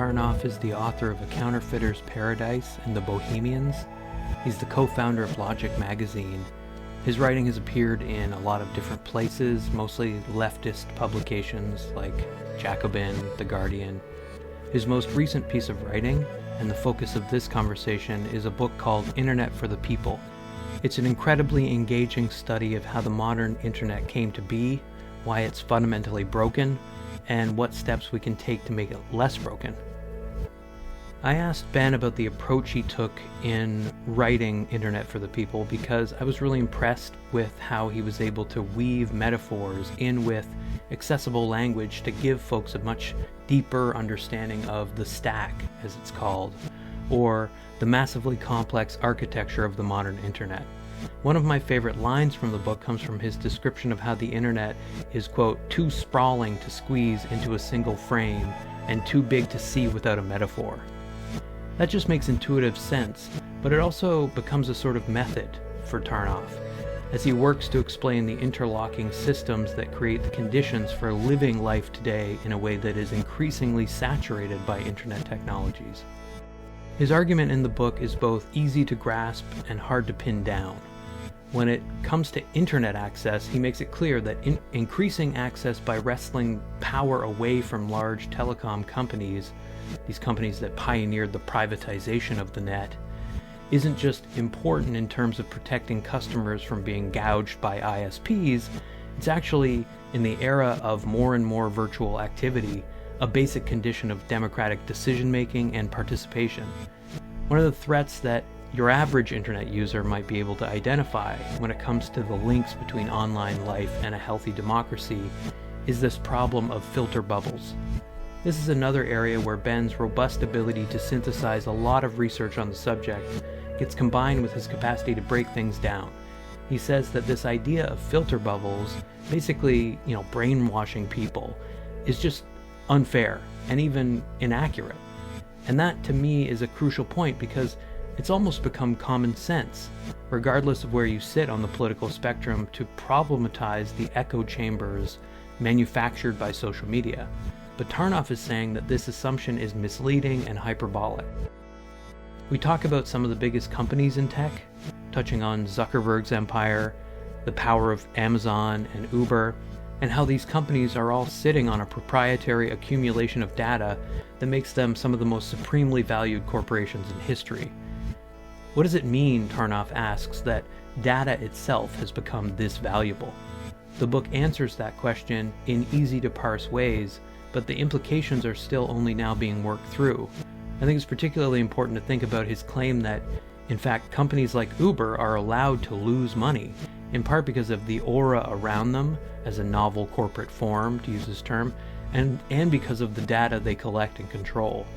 Tarnoff is the author of A Counterfeiter's Paradise and The Bohemians. He's the co-founder of Logic magazine. His writing has appeared in a lot of different places, mostly leftist publications like Jacobin, The Guardian. His most recent piece of writing, and the focus of this conversation, is a book called Internet for the People. It's an incredibly engaging study of how the modern internet came to be, why it's fundamentally broken, and what steps we can take to make it less broken. I asked Ben about the approach he took in writing Internet for the People because I was really impressed with how he was able to weave metaphors in with accessible language to give folks a much deeper understanding of the stack, as it's called, or the massively complex architecture of the modern internet. One of my favorite lines from the book comes from his description of how the internet is, quote, too sprawling to squeeze into a single frame and too big to see without a metaphor. That just makes intuitive sense, but it also becomes a sort of method for Tarnoff, as he works to explain the interlocking systems that create the conditions for living life today in a way that is increasingly saturated by internet technologies. His argument in the book is both easy to grasp and hard to pin down. When it comes to internet access, he makes it clear that increasing access by wresting power away from large telecom companies, these companies that pioneered the privatization of the net, isn't just important in terms of protecting customers from being gouged by ISPs, it's actually, in the era of more and more virtual activity, a basic condition of democratic decision-making and participation. One of the threats that your average internet user might be able to identify when it comes to the links between online life and a healthy democracy is this problem of filter bubbles. This is another area where Ben's robust ability to synthesize a lot of research on the subject gets combined with his capacity to break things down. He says that this idea of filter bubbles, basically, brainwashing people, is just unfair and even inaccurate. And that, to me, is a crucial point because it's almost become common sense, regardless of where you sit on the political spectrum, to problematize the echo chambers manufactured by social media. But Tarnoff is saying that this assumption is misleading and hyperbolic. We talk about some of the biggest companies in tech, touching on Zuckerberg's empire, the power of Amazon and Uber, and how these companies are all sitting on a proprietary accumulation of data that makes them some of the most supremely valued corporations in history. What does it mean, Tarnoff asks, that data itself has become this valuable? The book answers that question in easy-to-parse ways, but the implications are still only now being worked through. I think it's particularly important to think about his claim that, in fact, companies like Uber are allowed to lose money, in part because of the aura around them as a novel corporate form, to use this term, and because of the data they collect and control.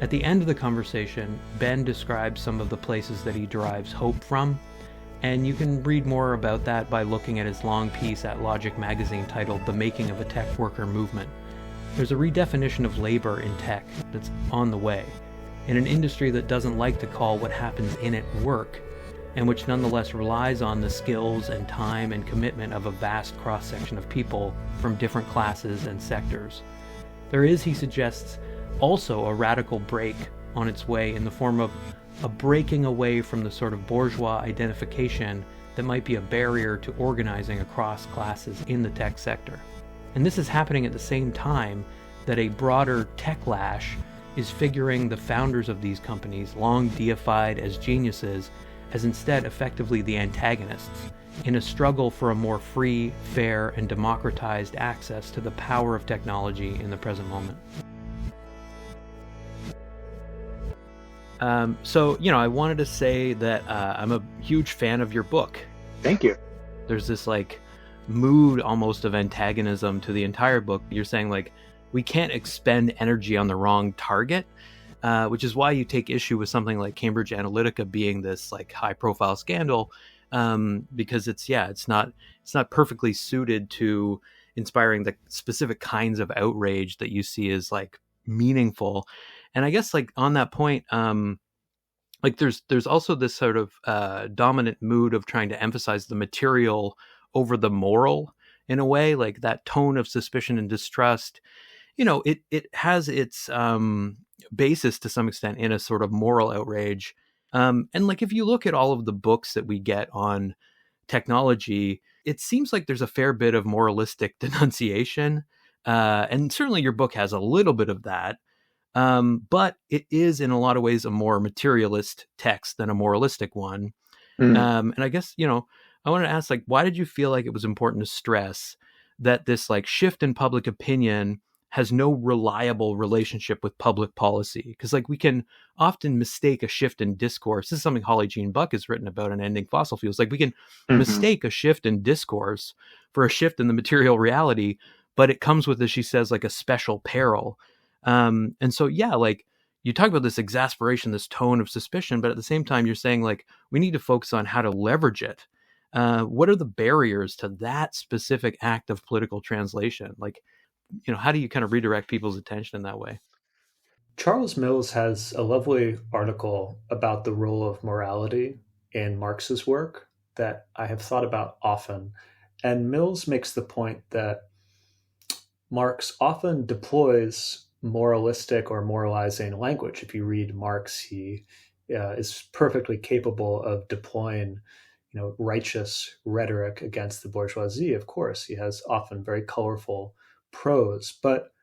At the end of the conversation, Ben describes some of the places that he derives hope from, and you can read more about that by looking at his long piece at Logic magazine titled The Making of a Tech Worker Movement. There's a redefinition of labor in tech that's on the way, in an industry that doesn't like to call what happens in it work, and which nonetheless relies on the skills and time and commitment of a vast cross-section of people from different classes and sectors. There is, he suggests, also a radical break on its way in the form of a breaking away from the sort of bourgeois identification that might be a barrier to organizing across classes in the tech sector. And this is happening at the same time that a broader techlash is figuring the founders of these companies, long deified as geniuses, as instead effectively the antagonists, in a struggle for a more free, fair, and democratized access to the power of technology in the present moment. I wanted to say that I'm a huge fan of your book. Thank you. There's this mood almost of antagonism to the entire book. You're saying we can't expend energy on the wrong target, which is why you take issue with something like Cambridge Analytica being this high profile scandal, because it's not perfectly suited to inspiring the specific kinds of outrage that you see as meaningful. And I guess on that point, there's also this sort of dominant mood of trying to emphasize the material over the moral in a way, that tone of suspicion and distrust it has its basis to some extent in a sort of moral outrage. And like if you look at all of the books that we get on technology, it seems like there's a fair bit of moralistic denunciation. And certainly your book has a little bit of that. But it is in a lot of ways a more materialist text than a moralistic one. Mm. And I guess, I wanted to ask, like, why did you feel like it was important to stress that this like shift in public opinion has no reliable relationship with public policy? Because like we can often mistake a shift in discourse. This is something Holly Jean Buck has written about in Ending Fossil Fuels. Like we can Hmm. mistake a shift in discourse for a shift in the material reality, but it comes with, as she says, like a special peril. And so, yeah, like you talk about this exasperation, this tone of suspicion, but at the same time, you're saying like we need to focus on how to leverage it. What are the barriers to that specific act of political translation? Like, how do you kind of redirect people's attention in that way? Charles Mills has a lovely article about the role of morality in Marx's work that I have thought about often. And Mills makes the point that Marx often deploys moralistic or moralizing language. If you read Marx, he is perfectly capable of deploying, righteous rhetoric against the bourgeoisie. Of course, he has often very colorful prose. But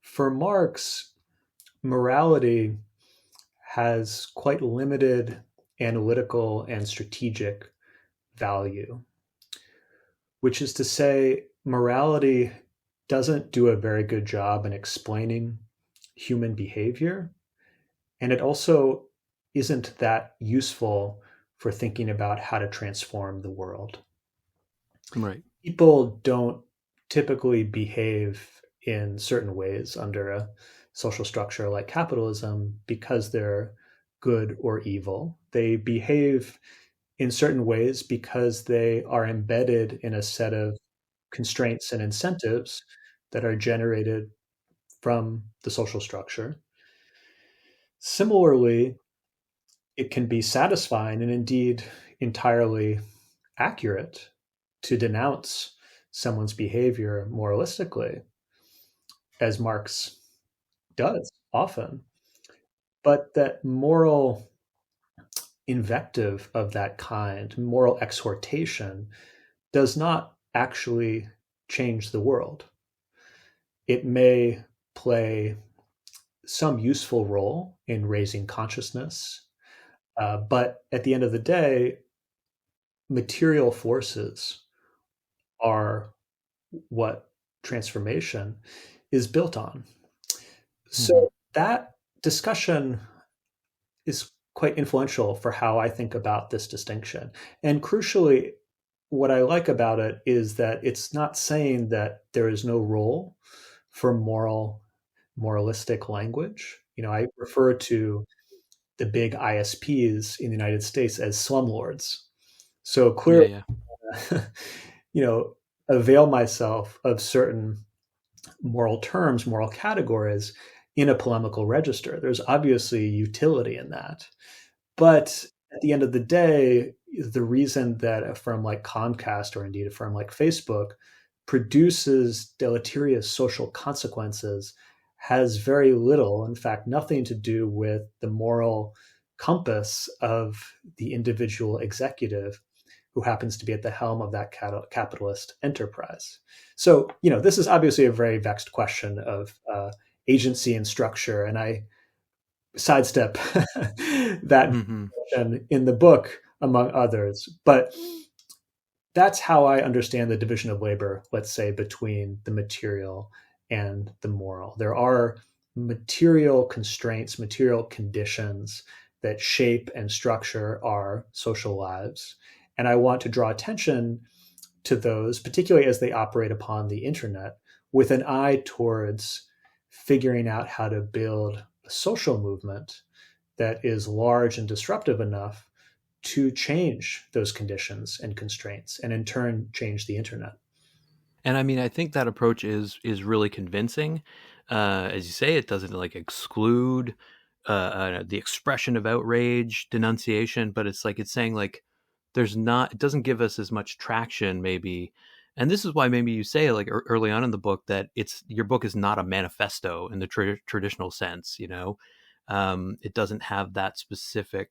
for Marx, morality has quite limited analytical and strategic value, which is to say, morality doesn't do a very good job in explaining human behavior. And it also isn't that useful for thinking about how to transform the world. Right. People don't typically behave in certain ways under a social structure like capitalism because they're good or evil. They behave in certain ways because they are embedded in a set of constraints and incentives that are generated from the social structure. Similarly, it can be satisfying and indeed entirely accurate to denounce someone's behavior moralistically, as Marx does often. But that moral invective of that kind, moral exhortation, does not actually change the world. It may play some useful role in raising consciousness, but at the end of the day, material forces are what transformation is built on. Hmm. So that discussion is quite influential for how I think about this distinction. And crucially, what I like about it is that it's not saying that there is no role for moralistic language. I refer to the big ISPs in the United States as slumlords. So Yeah, clearly, yeah. you know, avail myself of certain moral terms, moral categories in a polemical register. There's obviously utility in that. But at the end of the day, the reason that a firm like Comcast or indeed a firm like Facebook produces deleterious social consequences has very little, in fact, nothing to do with the moral compass of the individual executive who happens to be at the helm of that capitalist enterprise. So, this is obviously a very vexed question of agency and structure, and I sidestep that Hmm. question in the book, among others. But that's how I understand the division of labor, let's say, between the material and the moral. There are material constraints, material conditions that shape and structure our social lives. And I want to draw attention to those, particularly as they operate upon the internet, with an eye towards figuring out how to build a social movement that is large and disruptive enough to change those conditions and constraints and in turn change the internet. And I mean, I think that approach is really convincing. As you say, it doesn't like exclude the expression of outrage, denunciation, but it's like it's saying like there's not. It doesn't give us as much traction maybe And this is why maybe you say like early on in the book that your book is not a manifesto in the traditional sense. It doesn't have that specific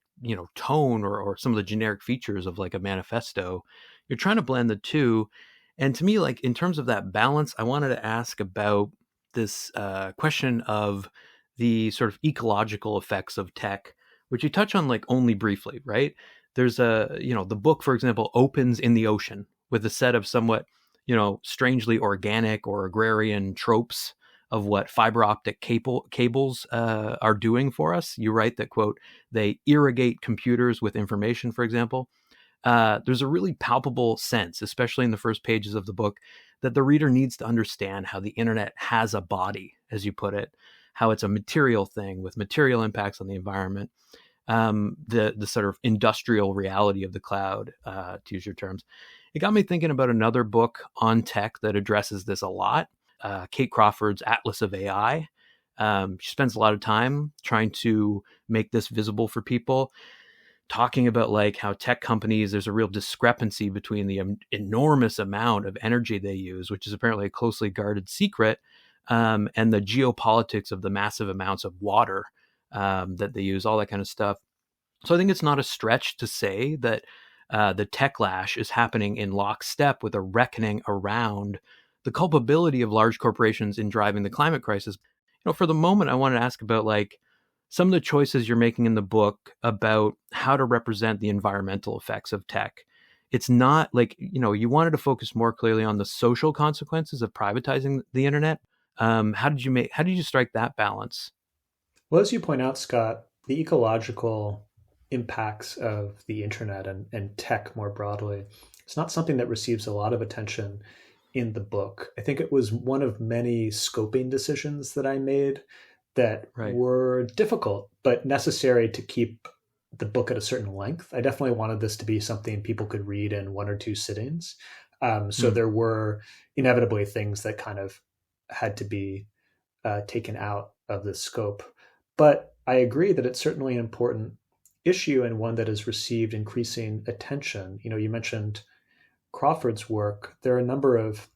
tone or some of the generic features of like a manifesto. You're trying to blend the two, and to me, like in terms of that balance, I wanted to ask about this question of the sort of ecological effects of tech, which you touch on like only briefly, right? There's the book, for example, opens in the ocean with a set of somewhat, strangely organic or agrarian tropes of what fiber optic cables are doing for us. You write that, quote, they irrigate computers with information, for example. There's a really palpable sense, especially in the first pages of the book, that the reader needs to understand how the internet has a body, as you put it, how it's a material thing with material impacts on the environment, the sort of industrial reality of the cloud, to use your terms. It got me thinking about another book on tech that addresses this a lot, Kate Crawford's Atlas of AI. She spends a lot of time trying to make this visible for people, talking about like how tech companies, there's a real discrepancy between the enormous amount of energy they use, which is apparently a closely guarded secret, and the geopolitics of the massive amounts of water that they use, all that kind of stuff. So I think it's not a stretch to say that the techlash is happening in lockstep with a reckoning around the culpability of large corporations in driving the climate crisis. For the moment, I want to ask about like some of the choices you're making in the book about how to represent the environmental effects of tech. It's not like, you wanted to focus more clearly on the social consequences of privatizing the internet. How did you strike that balance? Well, as you point out, Scott, the ecological impacts of the internet and tech more broadly, it's not something that receives a lot of attention in the book. I think it was one of many scoping decisions that I made that Right. were difficult but necessary to keep the book at a certain length. I definitely wanted this to be something people could read in one or two sittings. So Mm. there were inevitably things that kind of had to be taken out of the scope. But I agree that it's certainly an important issue and one that has received increasing attention. You mentioned Crawford's work. There are a number of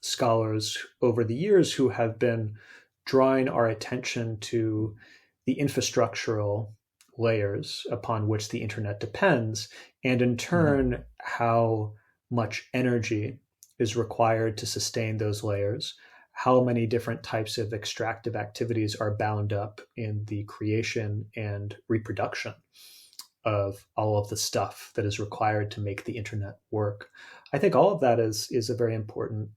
scholars over the years who have been drawing our attention to the infrastructural layers upon which the internet depends, and in Mhm. turn, how much energy is required to sustain those layers, how many different types of extractive activities are bound up in the creation and reproduction of all of the stuff that is required to make the internet work. I think all of that is a very important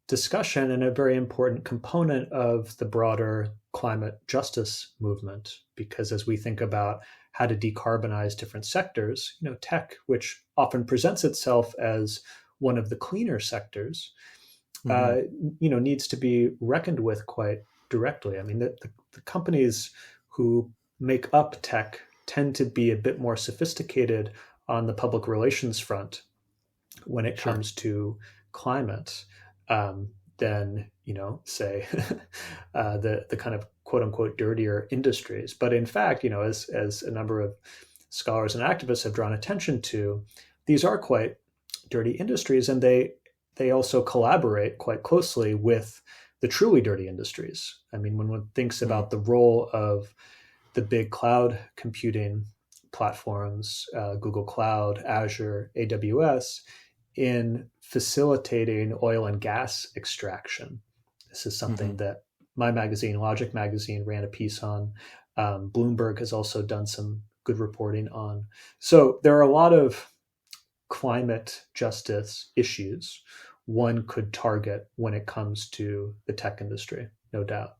discussion and a very important component of the broader climate justice movement. Because as we think about how to decarbonize different sectors, tech, which often presents itself as one of the cleaner sectors, Mhm. needs to be reckoned with quite directly. I mean, the companies who make up tech tend to be a bit more sophisticated on the public relations front when it Sure. comes to climate, than say the kind of quote unquote dirtier industries. But in fact, as a number of scholars and activists have drawn attention to, these are quite dirty industries, and they also collaborate quite closely with the truly dirty industries. I mean, when one thinks Mm. about the role of the big cloud computing platforms, Google Cloud, Azure, AWS, in facilitating oil and gas extraction. This is something Mhm. that my magazine, Logic Magazine, ran a piece on. Bloomberg has also done some good reporting on. So there are a lot of climate justice issues one could target when it comes to the tech industry, no doubt.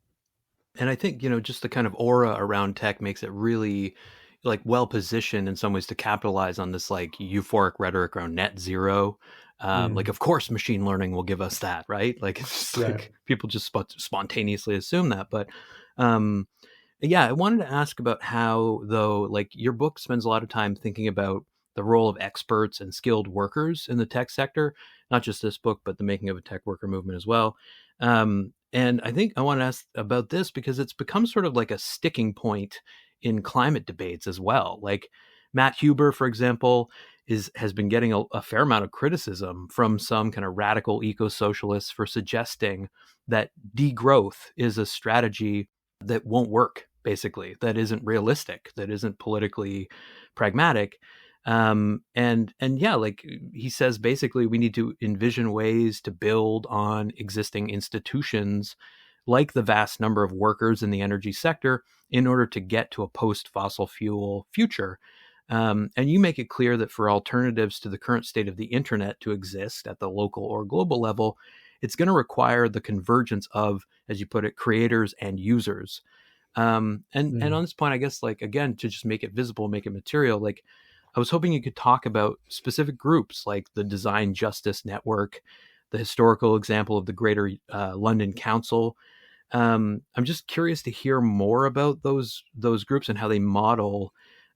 And I think, just the kind of aura around tech makes it really like well positioned in some ways to capitalize on this like euphoric rhetoric around net zero. Like, Mm, of course, machine learning will give us that, right? Like, it's just right. like people just spontaneously assume that. But um, yeah, I wanted to ask about how, though, like your book spends a lot of time thinking about the role of experts and skilled workers in the tech sector, not just this book, but the making of a tech worker movement as well. And I think I want to ask about this because it's become sort of like a sticking point in climate debates as well. Like Matt Huber, for example, has been getting a fair amount of criticism from some kind of radical eco-socialists for suggesting that degrowth is a strategy that won't work, basically, that isn't realistic, that isn't politically pragmatic. And yeah, like he says, basically, we need to envision ways to build on existing institutions like the vast number of workers in the energy sector in order to get to a post-fossil fuel future. And you make it clear that for alternatives to the current state of the internet to exist at the local or global level, it's going to require the convergence of, as you put it, creators and users. And on this point, I guess, like, again, to just make it visible, make it material, like, I was hoping you could talk about specific groups like the Design Justice Network, the historical example of the Greater London Council. I'm just curious to hear more about those groups and how they model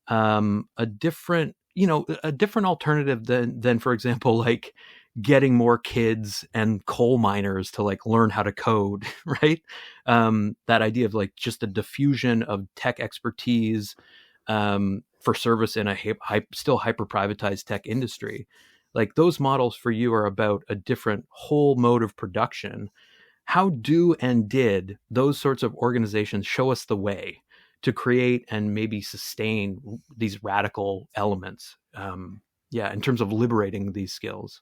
a different alternative than, for example, like getting more kids and coal miners to like learn how to code, right? That idea of like just a diffusion of tech expertise for service in a still hyper privatized tech industry. Like those models for you are about a different whole mode of production. How do and did those sorts of organizations show us the way to create and maybe sustain these radical elements? In terms of liberating these skills.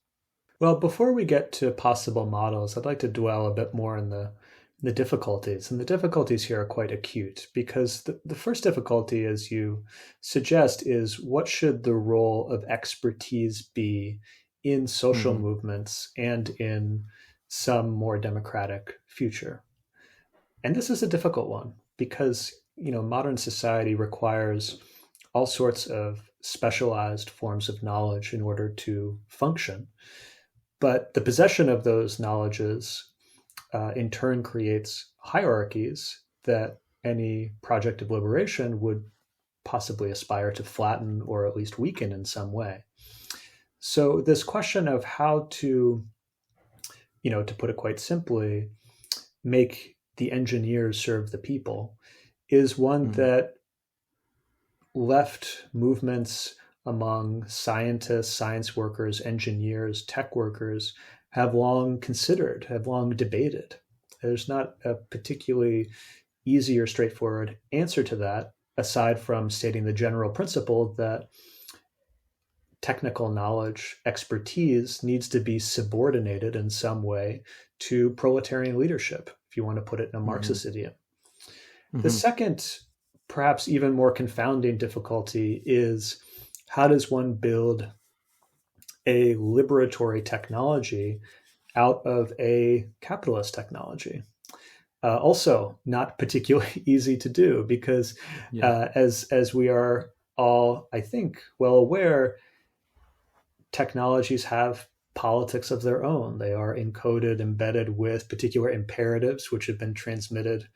Well, before we get to possible models, I'd like to dwell a bit more on the difficulties. And the difficulties here are quite acute because the first difficulty, as you suggest, is what should the role of expertise be in social movements and in some more democratic future? And this is a difficult one because, modern society requires all sorts of specialized forms of knowledge in order to function. But the possession of those knowledges in turn creates hierarchies that any project of liberation would possibly aspire to flatten or at least weaken in some way. So this question of how to put it quite simply, make the engineers serve the people is one that left movements among scientists, science workers, engineers, tech workers have long considered, have long debated. There's not a particularly easy or straightforward answer to that, aside from stating the general principle that technical knowledge, expertise needs to be subordinated in some way to proletarian leadership, if you want to put it in a Marxist idiom. The second, perhaps even more confounding difficulty is how does one build a liberatory technology out of a capitalist technology? Also, not particularly easy to do because, as we are all, I think, well aware, technologies have politics of their own. They are encoded, embedded with particular imperatives, which have been transmitted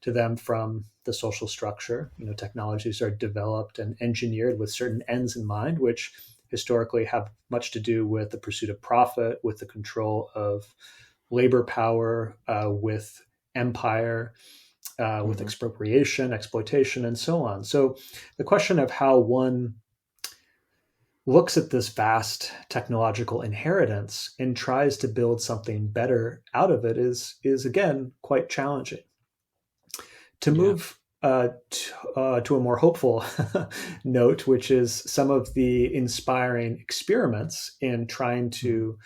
to them from the social structure. Technologies are developed and engineered with certain ends in mind, which historically have much to do with the pursuit of profit, with the control of labor power, with empire, with expropriation, exploitation, and so on. So the question of how one looks at this vast technological inheritance and tries to build something better out of it is again quite challenging. To move to a more hopeful note, which is some of the inspiring experiments in trying to,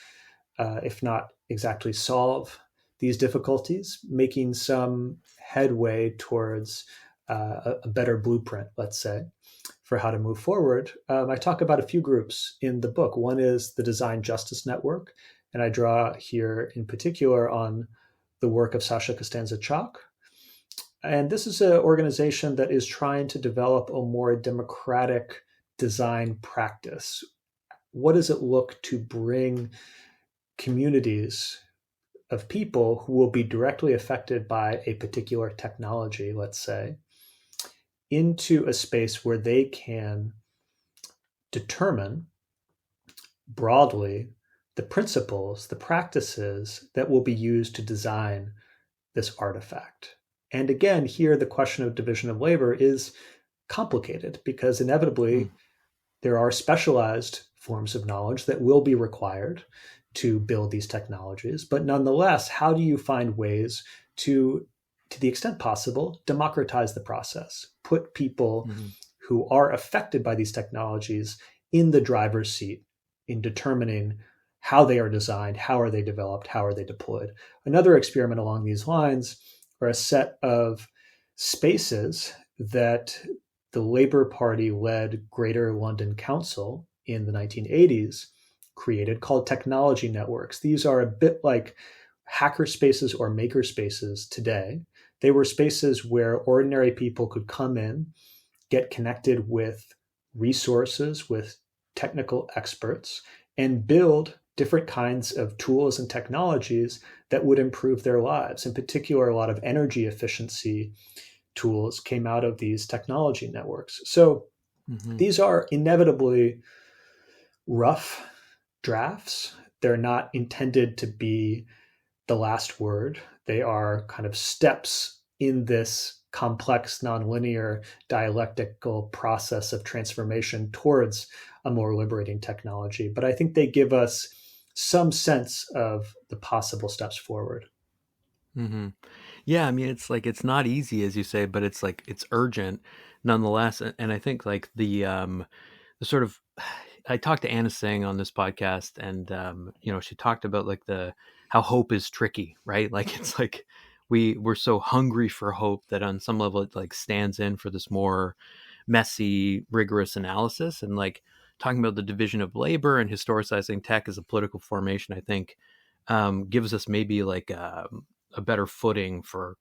if not exactly solve these difficulties, making some headway towards a better blueprint, let's say, for how to move forward. I talk about a few groups in the book. One is the Design Justice Network, and I draw here in particular on the work of Sasha Costanza-Chock. And this is an organization that is trying to develop a more democratic design practice. What does it look to bring communities of people who will be directly affected by a particular technology, let's say, into a space where they can determine broadly the principles, the practices that will be used to design this artifact? And again, here the question of division of labor is complicated because inevitably there are specialized forms of knowledge that will be required to build these technologies. But nonetheless, how do you find ways to the extent possible, democratize the process, put people who are affected by these technologies in the driver's seat in determining how they are designed, how are they developed, how are they deployed. Another experiment along these lines are a set of spaces that the Labour Party-led Greater London Council in the 1980s created, called technology networks. These are a bit like hacker spaces or maker spaces today. They were spaces where ordinary people could come in, get connected with resources, with technical experts, and build different kinds of tools and technologies that would improve their lives. In particular, a lot of energy efficiency tools came out of these technology networks. So these are inevitably rough drafts. They're not intended to be the last word. They are kind of steps in this complex, nonlinear, dialectical process of transformation towards a more liberating technology. But I think they give us some sense of the possible steps forward. Mm-hmm. Yeah, I mean, it's like it's not easy, as you say, but it's like it's urgent nonetheless. And I think like the sort of I talked to Anna Singh on this podcast, and she talked about like how hope is tricky, right? Like it's like we're so hungry for hope that on some level it like stands in for this more messy, rigorous analysis. And like talking about the division of labor and historicizing tech as a political formation, I think gives us maybe like a better footing for,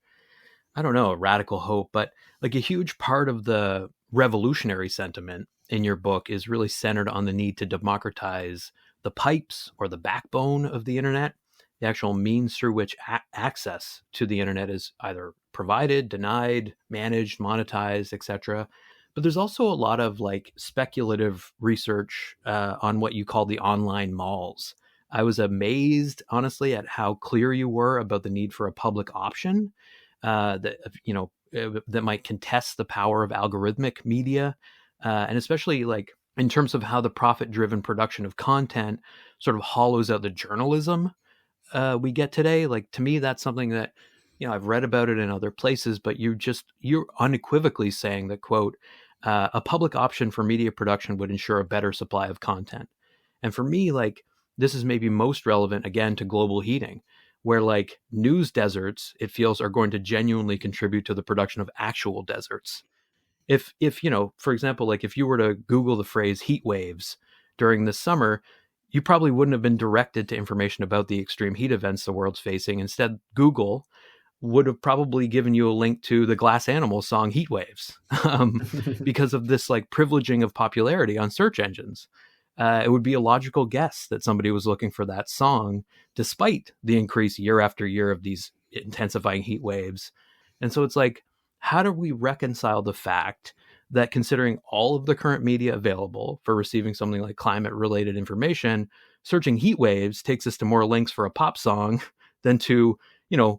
I don't know, a radical hope. But like a huge part of the revolutionary sentiment in your book is really centered on the need to democratize the pipes or the backbone of the internet, the actual means through which access to the internet is either provided, denied, managed, monetized, etc. But there's also a lot of like speculative research on what you call the online malls. I was amazed, honestly, at how clear you were about the need for a public option that might contest the power of algorithmic media, and especially like in terms of how the profit-driven production of content sort of hollows out the journalism we get today. Like to me, that's something that I've read about it in other places, but you're unequivocally saying that, quote, a public option for media production would ensure a better supply of content. And for me, like this is maybe most relevant again to global heating, where like news deserts, it feels, are going to genuinely contribute to the production of actual deserts. If for example, like if you were to Google the phrase heat waves during this summer, you probably wouldn't have been directed to information about the extreme heat events the world's facing. Instead, Google would have probably given you a link to the Glass Animals song Heat Waves, because of this like privileging of popularity on search engines. It would be a logical guess that somebody was looking for that song, despite the increase year after year of these intensifying heat waves. And so it's like, how do we reconcile the fact that, considering all of the current media available for receiving something like climate-related information, searching heat waves takes us to more links for a pop song than to,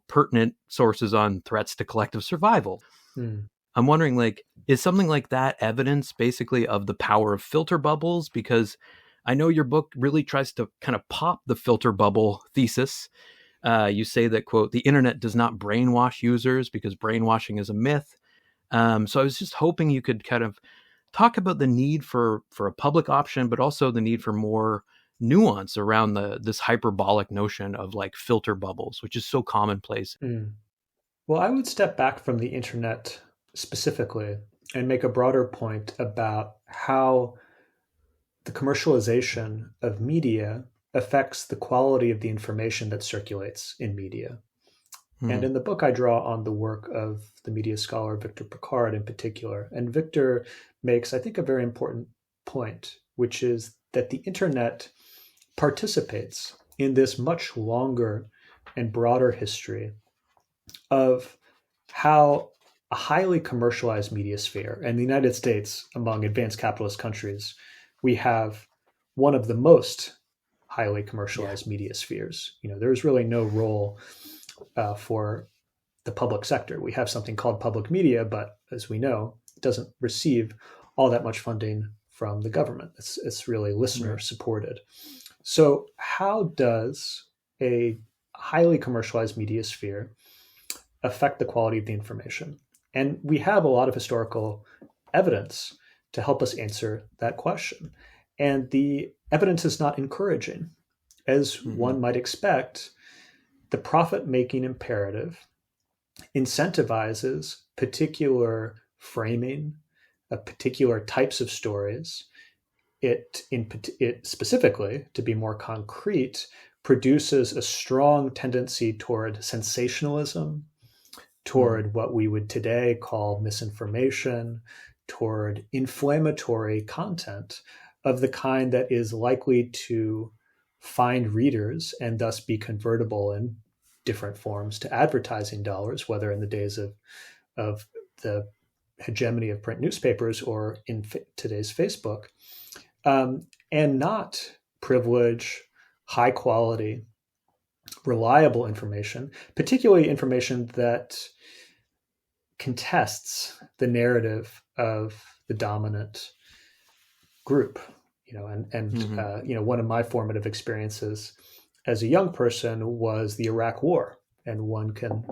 pertinent sources on threats to collective survival? I'm wondering, like, is something like that evidence basically of the power of filter bubbles? Because I know your book really tries to kind of pop the filter bubble thesis. You say that, quote, the internet does not brainwash users because brainwashing is a myth. So I was just hoping you could kind of talk about the need for a public option, but also the need for more nuance around this hyperbolic notion of like filter bubbles, which is so commonplace. Well, I would step back from the internet specifically and make a broader point about how the commercialization of media affects the quality of the information that circulates in media. And in the book, I draw on the work of the media scholar Victor Piccard in particular. And Victor makes, I think, a very important point, which is that the internet participates in this much longer and broader history of how a highly commercialized media sphere, and the United States, among advanced capitalist countries, we have one of the most highly commercialized media spheres. There's really no role for the public sector. We have something called public media, but as we know, it doesn't receive all that much funding from the government. It's really listener supported. So how does a highly commercialized media sphere affect the quality of the information? And we have a lot of historical evidence to help us answer that question. And the evidence is not encouraging. As one might expect, the profit-making imperative incentivizes particular framing of particular types of stories. It specifically, to be more concrete, produces a strong tendency toward sensationalism, toward what we would today call misinformation, toward inflammatory content of the kind that is likely to find readers and thus be convertible in different forms to advertising dollars, whether in the days of the hegemony of print newspapers or in today's Facebook, and not privilege high quality, reliable information, particularly information that contests the narrative of the dominant group. One of my formative experiences as a young person was the Iraq War, and one can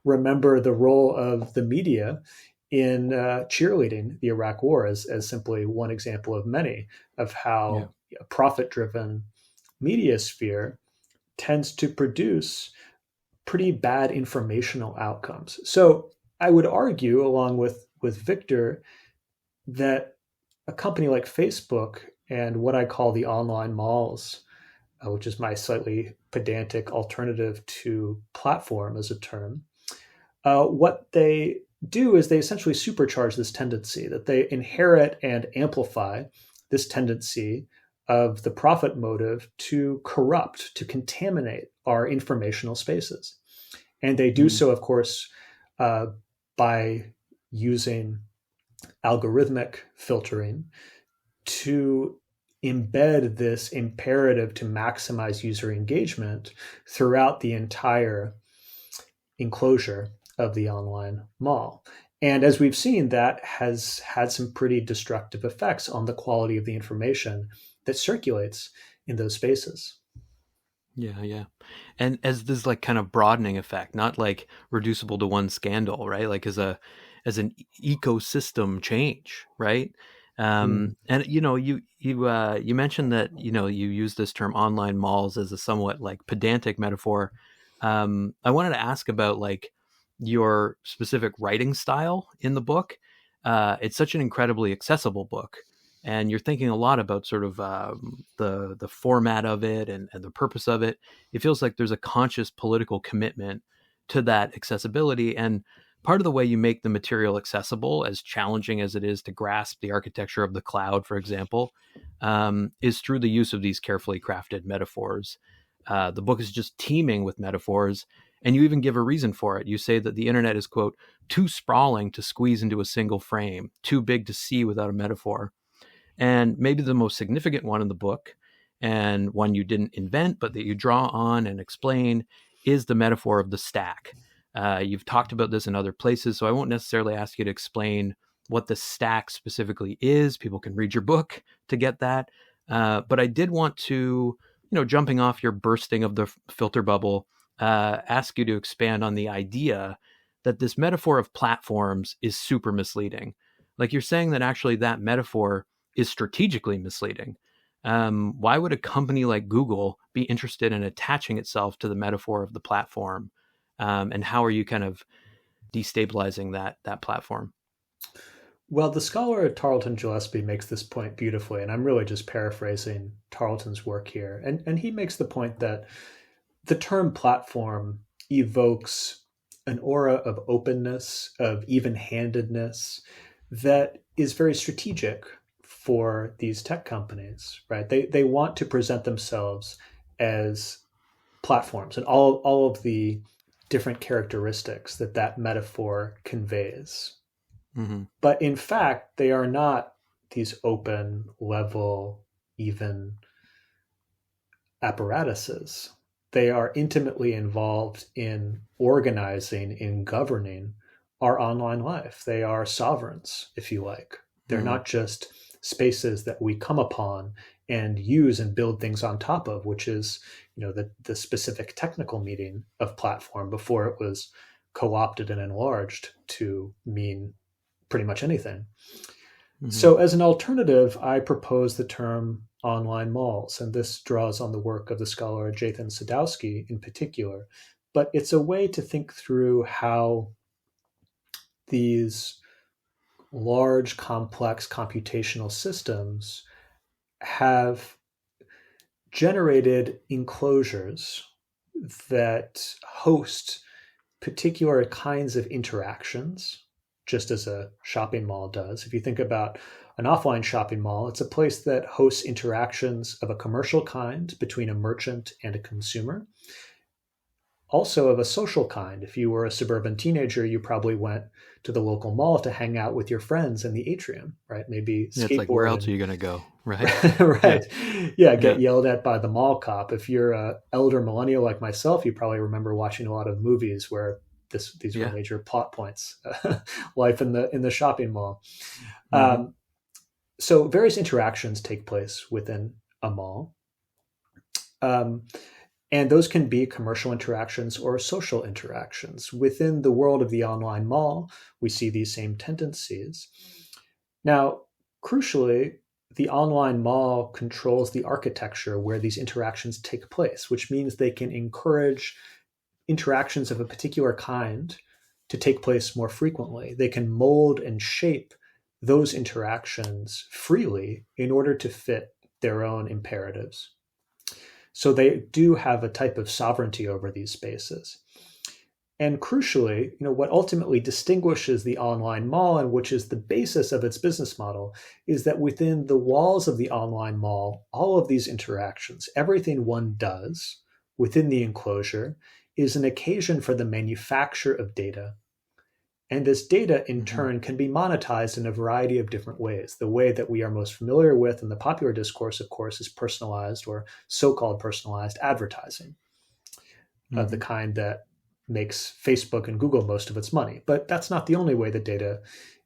remember the role of the media in cheerleading the Iraq War as simply one example of many of how a profit-driven media sphere tends to produce pretty bad informational outcomes. So I would argue, along with Victor, that a company like Facebook and what I call the online malls, which is my slightly pedantic alternative to platform as a term, what they do is they essentially supercharge this tendency, that they inherit and amplify this tendency of the profit motive to corrupt, to contaminate our informational spaces. And they do so, of course, by using algorithmic filtering to embed this imperative to maximize user engagement throughout the entire enclosure of the online mall. And as we've seen, that has had some pretty destructive effects on the quality of the information that circulates in those spaces. Yeah. And as this like kind of broadening effect, not like reducible to one scandal, right? Like as an ecosystem change, right? And you mentioned that you use this term online malls as a somewhat like pedantic metaphor. I wanted to ask about like your specific writing style in the book. It's such an incredibly accessible book, and you're thinking a lot about sort of the format of it and the purpose of it. It feels like there's a conscious political commitment to that accessibility. And part of the way you make the material accessible, as challenging as it is to grasp the architecture of the cloud, for example, is through the use of these carefully crafted metaphors. The book is just teeming with metaphors, and you even give a reason for it. You say that the internet is, quote, too sprawling to squeeze into a single frame, too big to see without a metaphor. And maybe the most significant one in the book, and one you didn't invent, but that you draw on and explain, is the metaphor of the stack. You've talked about this in other places, so I won't necessarily ask you to explain what the stack specifically is. People can read your book to get that. But I did want to, jumping off your bursting of the filter bubble, ask you to expand on the idea that this metaphor of platforms is super misleading. Like you're saying that actually that metaphor is strategically misleading. Why would a company like Google be interested in attaching itself to the metaphor of the platform? And how are you kind of destabilizing that platform? Well, the scholar Tarleton Gillespie makes this point beautifully, and I'm really just paraphrasing Tarleton's work here. And he makes the point that the term platform evokes an aura of openness, of even-handedness that is very strategic for these tech companies, right? They want to present themselves as platforms and all of the different characteristics that metaphor conveys. Mm-hmm. But in fact, they are not these open, level, even apparatuses. They are intimately involved in organizing, in governing our online life. They are sovereigns, if you like. They're not just spaces that we come upon and use and build things on top of, which is, the specific technical meaning of platform before it was co-opted and enlarged to mean pretty much anything. Mm-hmm. So as an alternative, I propose the term online malls, and this draws on the work of the scholar Jathan Sadowski in particular. But it's a way to think through how these large, complex computational systems have generated enclosures that host particular kinds of interactions, just as a shopping mall does. If you think about an offline shopping mall, it's a place that hosts interactions of a commercial kind between a merchant and a consumer, also of a social kind. If you were a suburban teenager, you probably went to the local mall to hang out with your friends in the atrium, right? Maybe skateboard. It's like, where else are you going to go, right? Right. Yeah, get yelled at by the mall cop. If you're an elder millennial like myself, you probably remember watching a lot of movies where these were major plot points. Life in the shopping mall. Mm-hmm. So various interactions take place within a mall. And those can be commercial interactions or social interactions. Within the world of the online mall, we see these same tendencies. Now, crucially, the online mall controls the architecture where these interactions take place, which means they can encourage interactions of a particular kind to take place more frequently. They can mold and shape those interactions freely in order to fit their own imperatives. So they do have a type of sovereignty over these spaces. And crucially, what ultimately distinguishes the online mall, and which is the basis of its business model, is that within the walls of the online mall, all of these interactions, everything one does within the enclosure, is an occasion for the manufacture of data. And this data, in turn, can be monetized in a variety of different ways. The way that we are most familiar with in the popular discourse, of course, is personalized or so-called personalized advertising, of the kind that makes Facebook and Google most of its money. But that's not the only way that data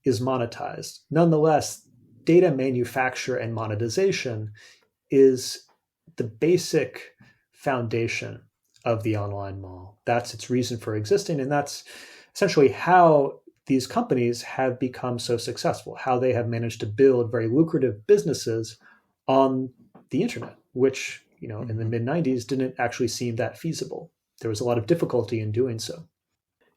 is monetized. Nonetheless, data manufacture and monetization is the basic foundation of the online mall. That's its reason for existing, and that's essentially how these companies have become so successful, how they have managed to build very lucrative businesses on the internet, which, in the mid-90s didn't actually seem that feasible. There was a lot of difficulty in doing so.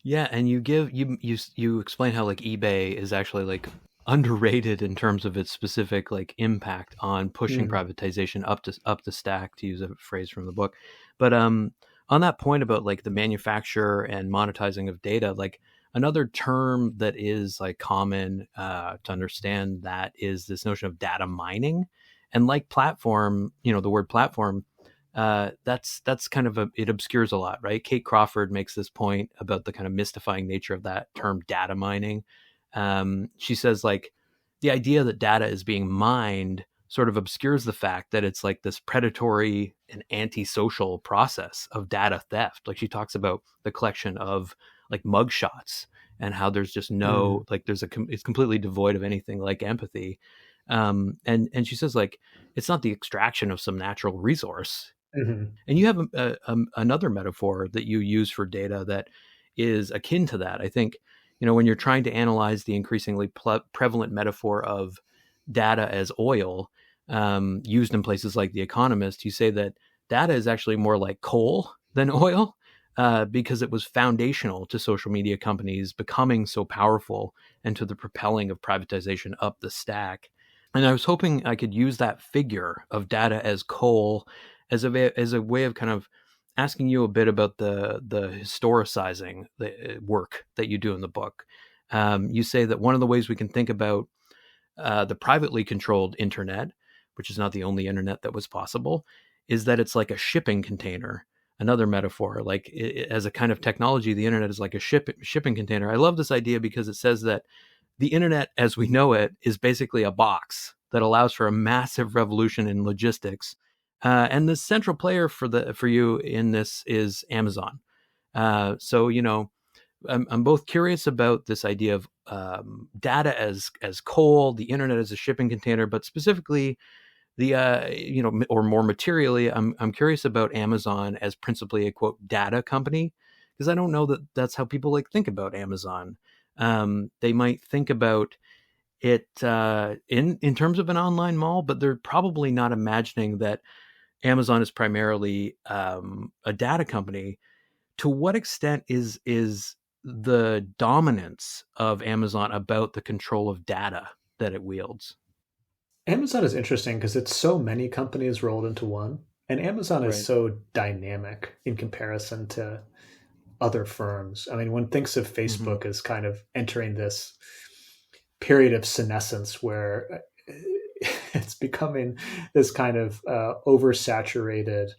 Yeah, and you explain how like eBay is actually like underrated in terms of its specific like impact on pushing privatization up the stack, to use a phrase from the book. But on that point about like the manufacture and monetizing of data, like another term that is like common to understand that is this notion of data mining. And like platform, the word platform, that's kind of it obscures a lot, right? Kate Crawford makes this point about the kind of mystifying nature of that term data mining. She says like the idea that data is being mined sort of obscures the fact that it's like this predatory and antisocial process of data theft. Like she talks about the collection of like mugshots and how there's just no, like it's completely devoid of anything like empathy. And she says like, it's not the extraction of some natural resource. And you have another metaphor that you use for data that is akin to that. I think, when you're trying to analyze the increasingly prevalent metaphor of data as oil, used in places like The Economist, you say that data is actually more like coal than oil, because it was foundational to social media companies becoming so powerful and to the propelling of privatization up the stack. And I was hoping I could use that figure of data as coal as a way of kind of asking you a bit about the historicizing the work that you do in the book. You say that one of the ways we can think about the privately controlled internet, which is not the only internet that was possible, is that it's like a shipping container. Another metaphor, like as a kind of technology, the internet is like a shipping container. I love this idea because it says that the internet as we know it is basically a box that allows for a massive revolution in logistics. And the central player for you in this is Amazon. So, I'm both curious about this idea of data as coal, the internet as a shipping container, but specifically the or more materially, I'm curious about Amazon as principally a quote data company, because I don't know that that's how people like think about Amazon. They might think about it in terms of an online mall, but they're probably not imagining that Amazon is primarily a data company. To what extent is the dominance of Amazon about the control of data that it wields? Amazon is interesting because it's so many companies rolled into one, and Amazon is Right. so dynamic in comparison to other firms. I mean, one thinks of Mm-hmm. Facebook as kind of entering this period of senescence where it's becoming this kind of oversaturated,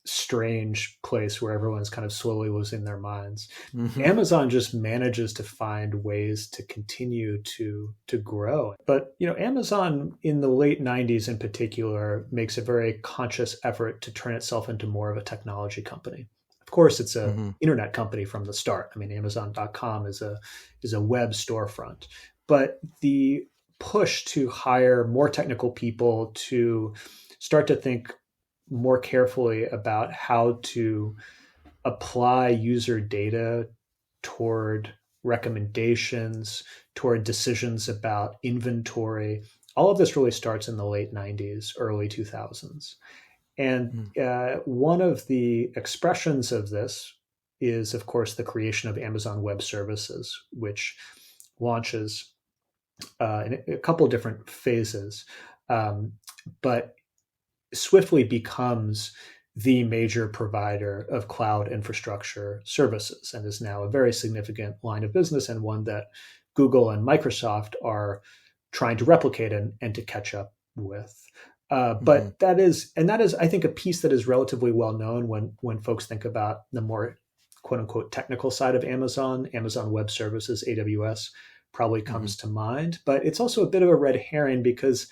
strange place where everyone's kind of slowly losing their minds. Mm-hmm. Amazon just manages to find ways to continue to grow. But Amazon in the late 90s in particular makes a very conscious effort to turn itself into more of a technology company. Of course, it's a Mm-hmm. internet company from the start. I mean, Amazon.com is a web storefront, but the push to hire more technical people to start to think more carefully about how to apply user data toward recommendations, toward decisions about inventory. All of this really starts in the late 90s, early 2000s. And one of the expressions of this is, of course, the creation of Amazon Web Services, which launches in a couple of different phases, um, but swiftly becomes the major provider of cloud infrastructure services and is now a very significant line of business and one that Google and Microsoft are trying to replicate and to catch up with. Mm-hmm. But that is, I think, a piece that is relatively well known when folks think about the more quote unquote technical side of Amazon. Amazon Web Services, AWS, probably Mm-hmm. comes to mind. But it's also a bit of a red herring because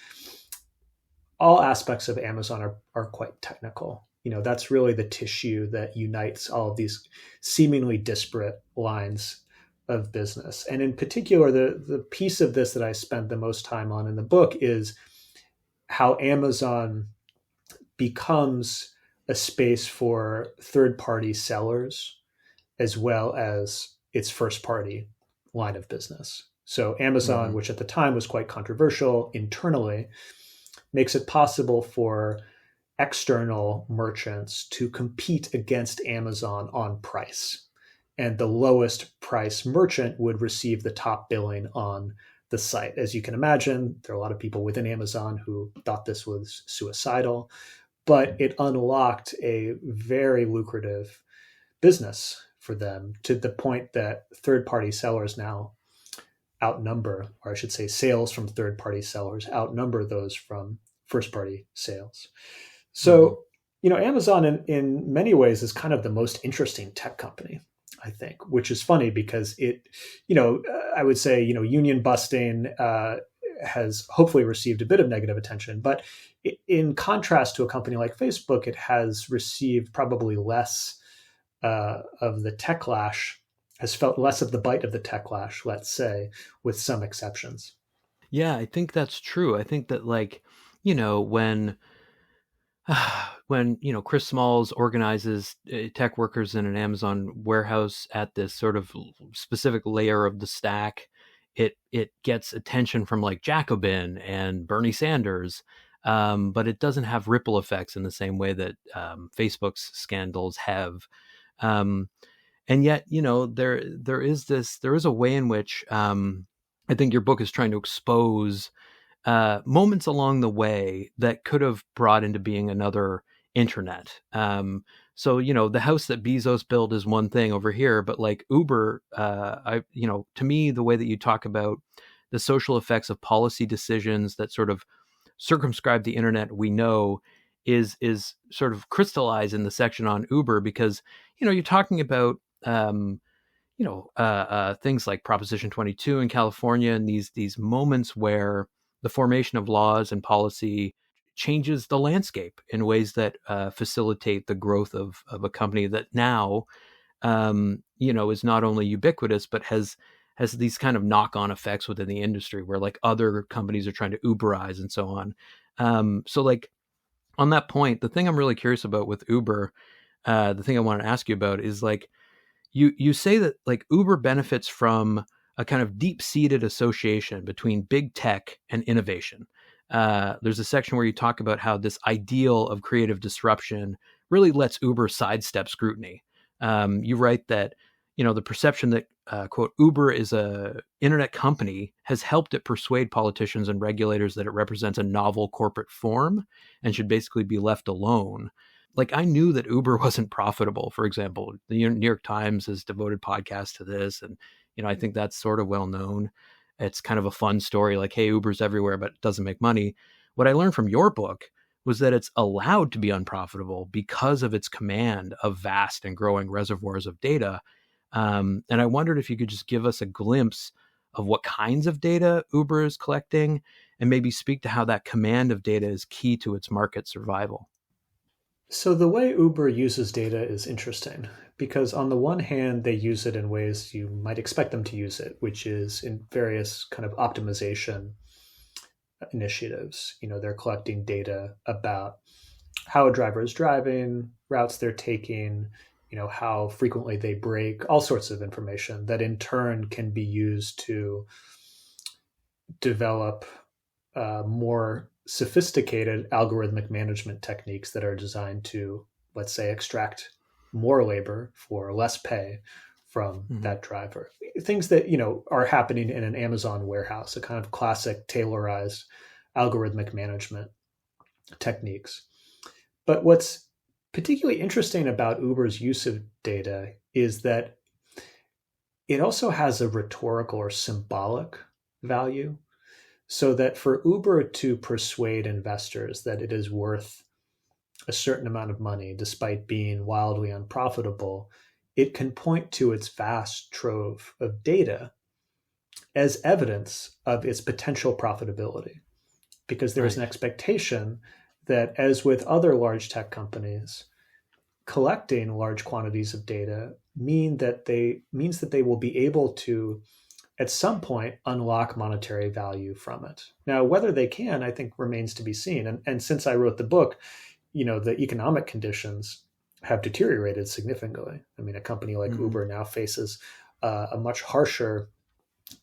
all aspects of Amazon are quite technical. That's really the tissue that unites all of these seemingly disparate lines of business. And in particular, the piece of this that I spent the most time on in the book is how Amazon becomes a space for third party sellers as well as its first party line of business. So Amazon, Mm-hmm. which at the time was quite controversial internally, makes it possible for external merchants to compete against Amazon on price. And the lowest price merchant would receive the top billing on the site. As you can imagine, there are a lot of people within Amazon who thought this was suicidal, but it unlocked a very lucrative business for them to the point that third party sellers now outnumber, or I should say, sales from third party sellers outnumber those from first party sales. Mm-hmm. So, Amazon in many ways is kind of the most interesting tech company, I think, which is funny because I would say, union busting has hopefully received a bit of negative attention. But in contrast to a company like Facebook, it has received probably less of the techlash, has felt less of the bite of the techlash, let's say, with some exceptions. Yeah, I think that's true. I think that like, when Chris Smalls organizes tech workers in an Amazon warehouse at this sort of specific layer of the stack, it gets attention from like Jacobin and Bernie Sanders, but it doesn't have ripple effects in the same way that Facebook's scandals have. Um, and yet, there is a way in which I think your book is trying to expose moments along the way that could have brought into being another internet. So the house that Bezos built is one thing over here, but like Uber, to me, the way that you talk about the social effects of policy decisions that sort of circumscribe the internet we know is sort of crystallized in the section on Uber, because you're talking about things like Proposition 22 in California, and these moments where the formation of laws and policy changes the landscape in ways that facilitate the growth of a company that now is not only ubiquitous, but has these kind of knock-on effects within the industry where like other companies are trying to Uberize and so on. So like on that point, the thing I'm really curious about with Uber, the thing I want to ask you about is like, you say that like Uber benefits from a kind of deep-seated association between big tech and innovation. There's a section where you talk about how this ideal of creative disruption really lets Uber sidestep scrutiny. You write that the perception that quote Uber is a internet company has helped it persuade politicians and regulators that it represents a novel corporate form and should basically be left alone. Like I knew that Uber wasn't profitable, for example. The New York Times has devoted podcasts to this. And, I think that's sort of well known. It's kind of a fun story like, hey, Uber's everywhere, but it doesn't make money. What I learned from your book was that it's allowed to be unprofitable because of its command of vast and growing reservoirs of data. And I wondered if you could just give us a glimpse of what kinds of data Uber is collecting and maybe speak to how that command of data is key to its market survival. So the way Uber uses data is interesting because on the one hand, they use it in ways you might expect them to use it, which is in various kind of optimization initiatives. They're collecting data about how a driver is driving, routes they're taking, how frequently they brake, all sorts of information that in turn can be used to develop more sophisticated algorithmic management techniques that are designed to, let's say, extract more labor for less pay from that driver. Things that, are happening in an Amazon warehouse, a kind of classic tailorized algorithmic management techniques. But what's particularly interesting about Uber's use of data is that it also has a rhetorical or symbolic value. So that for Uber to persuade investors that it is worth a certain amount of money, despite being wildly unprofitable, it can point to its vast trove of data as evidence of its potential profitability. Because there is an expectation that, as with other large tech companies, collecting large quantities of data means that they will be able to at some point unlock monetary value from it. Now, whether they can, I think remains to be seen. And since I wrote the book, the economic conditions have deteriorated significantly. I mean, a company like Uber now faces a much harsher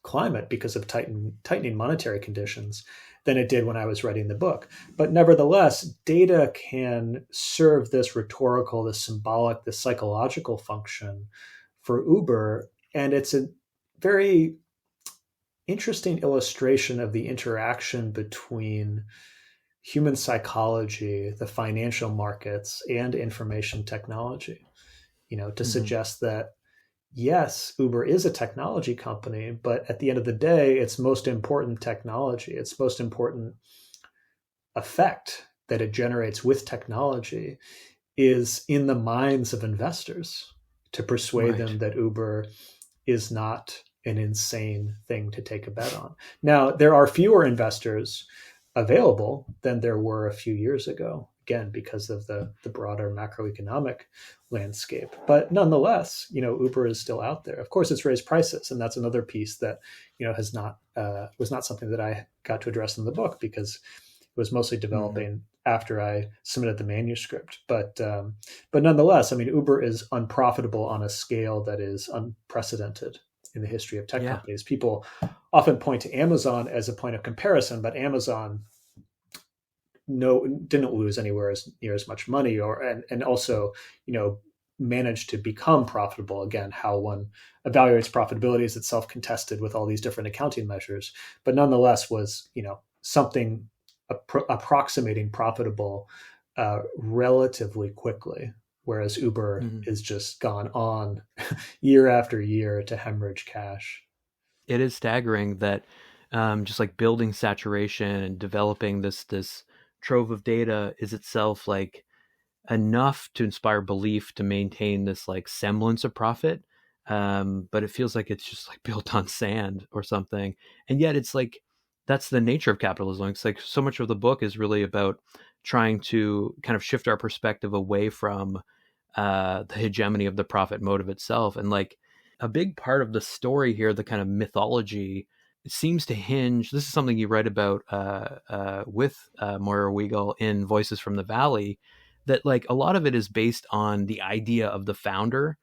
climate because of tightening monetary conditions than it did when I was writing the book. But nevertheless, data can serve this rhetorical, this symbolic, this psychological function for Uber. And it's a very interesting illustration of the interaction between human psychology, the financial markets, and information technology, to suggest that, yes, Uber is a technology company, but at the end of the day, its most important technology, its most important effect that it generates with technology is in the minds of investors to persuade them that Uber is not an insane thing to take a bet on. Now, there are fewer investors available than there were a few years ago, again, because of the broader macroeconomic landscape. But nonetheless, Uber is still out there. Of course, it's raised prices, and that's another piece that, was not something that I got to address in the book because it was mostly developing after I submitted the manuscript. But nonetheless, I mean, Uber is unprofitable on a scale that is unprecedented in the history of tech companies. People often point to Amazon as a point of comparison, but Amazon didn't lose anywhere near as much money, and also managed to become profitable. Again, how one evaluates profitability is itself contested with all these different accounting measures, but nonetheless was something approximating profitable relatively quickly. Whereas Uber has just gone on year after year to hemorrhage cash. It is staggering that just like building saturation and developing this trove of data is itself like enough to inspire belief to maintain this like semblance of profit. But it feels like it's just like built on sand or something. And yet it's like, that's the nature of capitalism. It's like so much of the book is really about trying to kind of shift our perspective away from the hegemony of the profit motive itself. And like a big part of the story here, the kind of mythology, it seems to hinge. This is something you write about with Moira Weigel in Voices from the Valley, that like a lot of it is based on the idea of the founder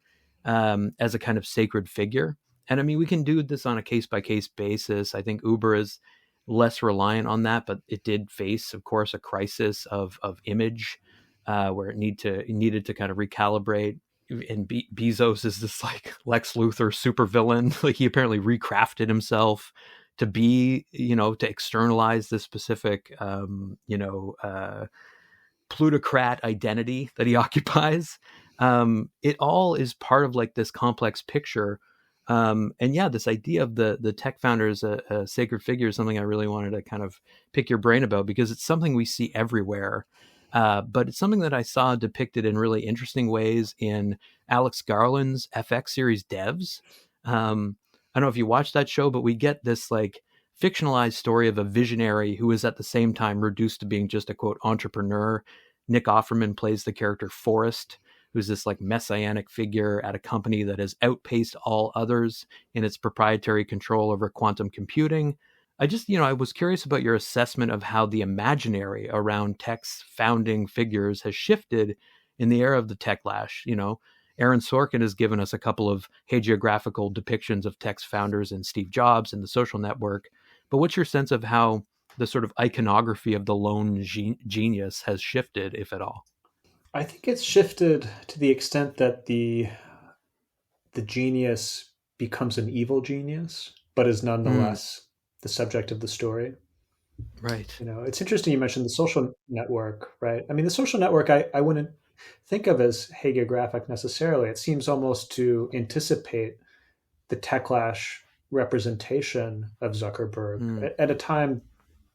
as a kind of sacred figure. And I mean, we can do this on a case by case basis. I think Uber is less reliant on that, but it did face, of course, a crisis of image where it needed to kind of recalibrate. And Bezos is this like Lex Luthor supervillain. Like he apparently recrafted himself to be, to externalize this specific, plutocrat identity that he occupies. It all is part of like this complex picture. And yeah, this idea of the tech founder as a sacred figure is something I really wanted to kind of pick your brain about, because it's something we see everywhere. But it's something that I saw depicted in really interesting ways in Alex Garland's FX series Devs. I don't know if you watched that show, but we get this like fictionalized story of a visionary who is at the same time reduced to being just a quote entrepreneur. Nick Offerman plays the character Forrest, who's this like messianic figure at a company that has outpaced all others in its proprietary control over quantum computing. I was curious about your assessment of how the imaginary around tech's founding figures has shifted in the era of the techlash. Aaron Sorkin has given us a couple of hagiographical depictions of tech's founders and Steve Jobs and The Social Network. But what's your sense of how the sort of iconography of the lone genius has shifted, if at all? I think it's shifted to the extent that the genius becomes an evil genius, but is nonetheless the subject of the story. Right. It's interesting you mentioned The Social Network, right? I mean, The Social Network, I wouldn't think of as hagiographic necessarily. It seems almost to anticipate the techlash representation of Zuckerberg at a time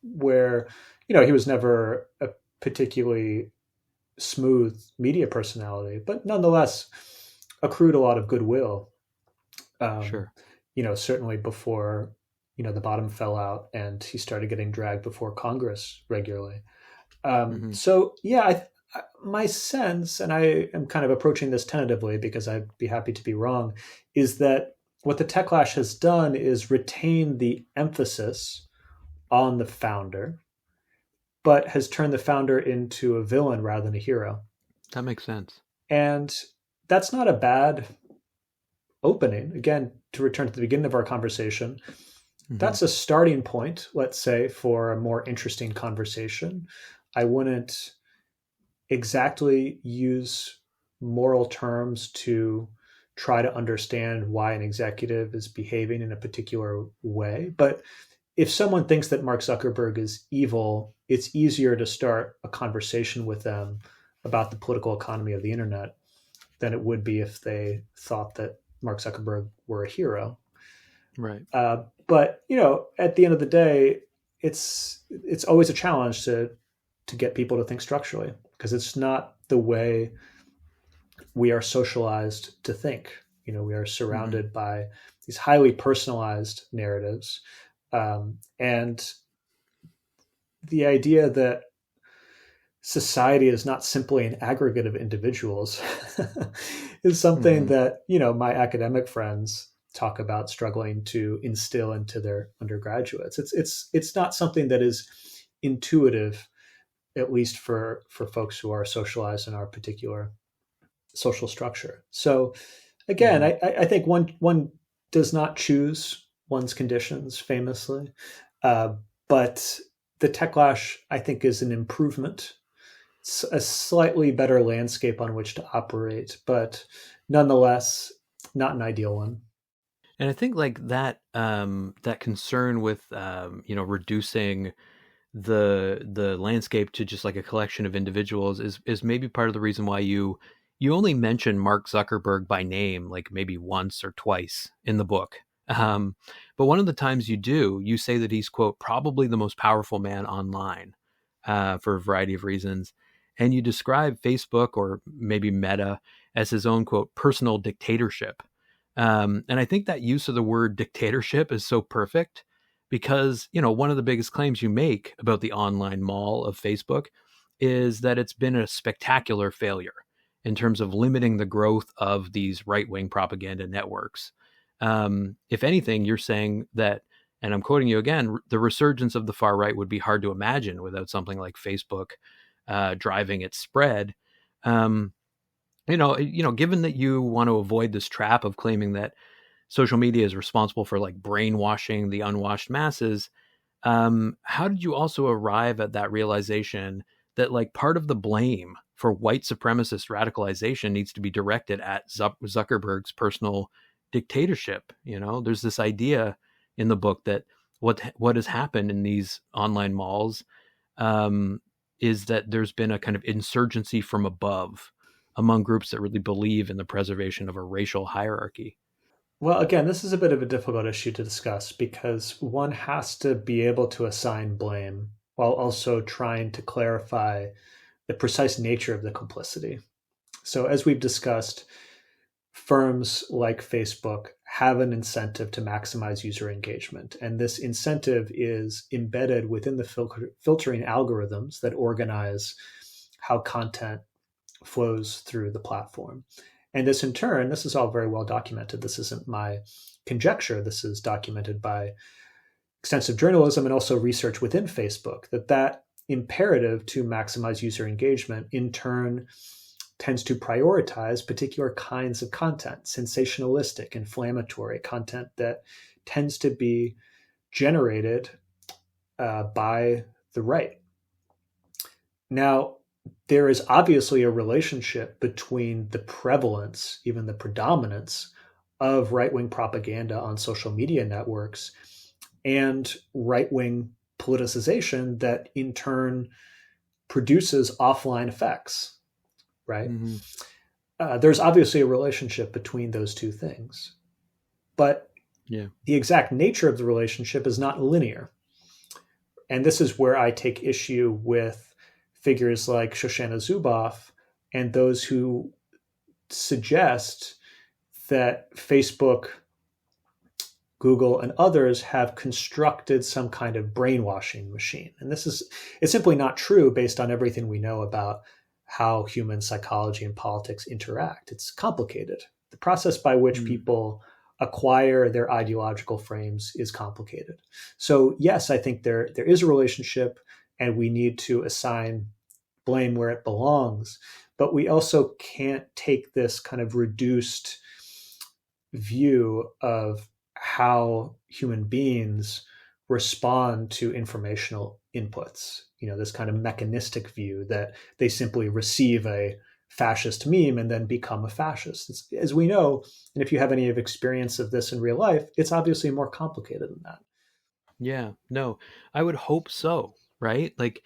where, he was never a particularly smooth media personality, but nonetheless accrued a lot of goodwill. Sure. Certainly before, the bottom fell out and he started getting dragged before Congress regularly. So yeah, my sense, and I am kind of approaching this tentatively because I'd be happy to be wrong, is that what the techlash has done is retain the emphasis on the founder, but has turned the founder into a villain rather than a hero. That makes sense. And that's not a bad opening. Again, to return to the beginning of our conversation, that's a starting point, let's say, for a more interesting conversation. I wouldn't exactly use moral terms to try to understand why an executive is behaving in a particular way. But if someone thinks that Mark Zuckerberg is evil, it's easier to start a conversation with them about the political economy of the internet than it would be if they thought that Mark Zuckerberg were a hero. Right. But at the end of the day, it's always a challenge to get people to think structurally, because it's not the way we are socialized to think. We are surrounded by these highly personalized narratives. And the idea that society is not simply an aggregate of individuals is something that, my academic friends talk about struggling to instill into their undergraduates. It's not something that is intuitive, at least for folks who are socialized in our particular social structure. So again, I think one does not choose one's conditions famously, but the techlash, I think, is an improvement. It's a slightly better landscape on which to operate, but nonetheless, not an ideal one. And I think like that that concern with reducing the landscape to just like a collection of individuals is maybe part of the reason why you only mention Mark Zuckerberg by name like maybe once or twice in the book. But one of the times you do, you say that he's, quote, probably the most powerful man online for a variety of reasons. And you describe Facebook, or maybe Meta, as his own, quote, personal dictatorship. And I think that use of the word dictatorship is so perfect because, one of the biggest claims you make about the online mall of Facebook is that it's been a spectacular failure. in terms of limiting the growth of these right-wing propaganda networks. If anything, you're saying that, and I'm quoting you again, the resurgence of the far right would be hard to imagine without something like Facebook driving its spread. Given that you want to avoid this trap of claiming that social media is responsible for like brainwashing the unwashed masses, how did you also arrive at that realization that like part of the blame for white supremacist radicalization needs to be directed at Zuckerberg's personal dictatorship? There's this idea in the book that what has happened in these online malls is that there's been a kind of insurgency from above among groups that really believe in the preservation of a racial hierarchy. Well, again, this is a bit of a difficult issue to discuss because one has to be able to assign blame while also trying to clarify the precise nature of the complicity. So, as we've discussed, firms like Facebook have an incentive to maximize user engagement. And this incentive is embedded within the filtering algorithms that organize how content flows through the platform. And this in turn, this is all very well documented. This isn't my conjecture. This is documented by extensive journalism and also research within Facebook, that imperative to maximize user engagement in turn tends to prioritize particular kinds of content, sensationalistic, inflammatory content that tends to be generated by the right. Now, there is obviously a relationship between the prevalence, even the predominance, of right-wing propaganda on social media networks and right-wing politicization that in turn produces offline effects, right? Mm-hmm. There's obviously a relationship between those two things, but the exact nature of the relationship is not linear. And this is where I take issue with figures like Shoshana Zuboff and those who suggest that Facebook, Google, and others have constructed some kind of brainwashing machine. And it's simply not true based on everything we know about how human psychology and politics interact. It's complicated. The process by which people acquire their ideological frames is complicated. So yes, I think there is a relationship and we need to assign blame where it belongs, but we also can't take this kind of reduced view of how human beings respond to informational inputs. This kind of mechanistic view that they simply receive a fascist meme and then become a fascist. As we know, and if you have any experience of this in real life, it's obviously more complicated than that. Yeah, no, I would hope so, right? Like,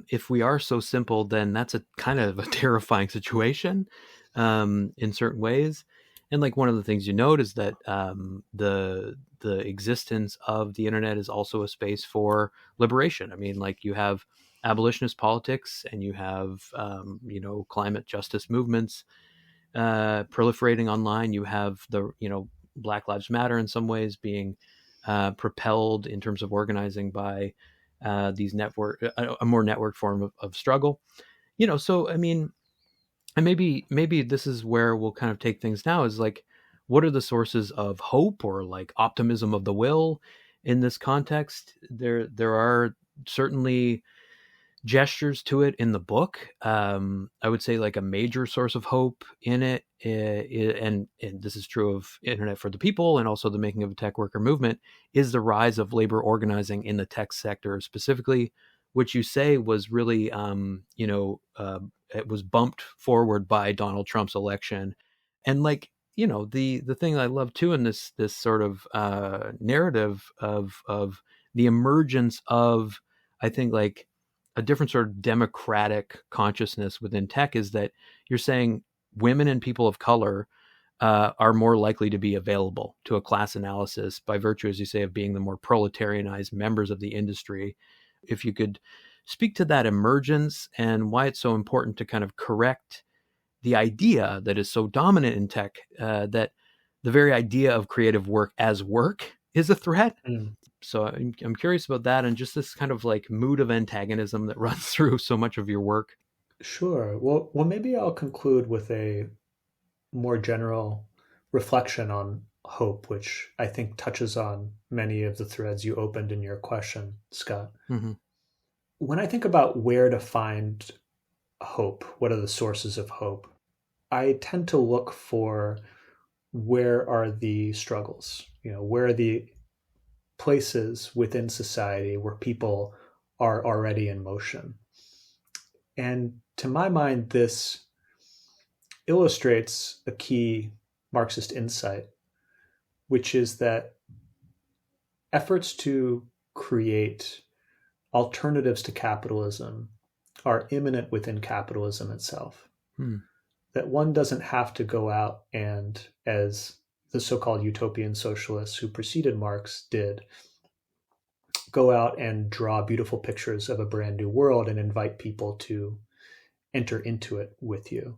if we are so simple, then that's a kind of a terrifying situation in certain ways. And like one of the things you note is that the existence of the internet is also a space for liberation. I mean, like you have abolitionist politics and you have climate justice movements proliferating online. You have the Black Lives Matter in some ways being propelled in terms of organizing by these a more networked form of struggle. So I mean, and maybe this is where we'll kind of take things now is like, what are the sources of hope or like optimism of the will in this context? There are certainly gestures to it in the book. I would say like a major source of hope in it, and this is true of Internet for the People and also the Making of a Tech Worker Movement, is the rise of labor organizing in the tech sector specifically, which you say was really, it was bumped forward by Donald Trump's election. And like, the thing I love too in this sort of narrative of the emergence of, I think, like a different sort of democratic consciousness within tech is that you're saying women and people of color are more likely to be available to a class analysis by virtue, as you say, of being the more proletarianized members of the industry. If you could speak to that emergence and why it's so important to kind of correct the idea that is so dominant in tech, that the very idea of creative work as work is a threat. So I'm curious about that and just this kind of like mood of antagonism that runs through so much of your work. Sure. Well, maybe I'll conclude with a more general reflection on hope, which I think touches on many of the threads you opened in your question, Scott. Hmm. When I think about where to find hope, what are the sources of hope, I tend to look for where are the struggles, where are the places within society where people are already in motion. And to my mind, this illustrates a key Marxist insight, which is that efforts to create alternatives to capitalism are immanent within capitalism itself. Hmm. That one doesn't have to go out and, as the so-called utopian socialists who preceded Marx did, go out and draw beautiful pictures of a brand new world and invite people to enter into it with you.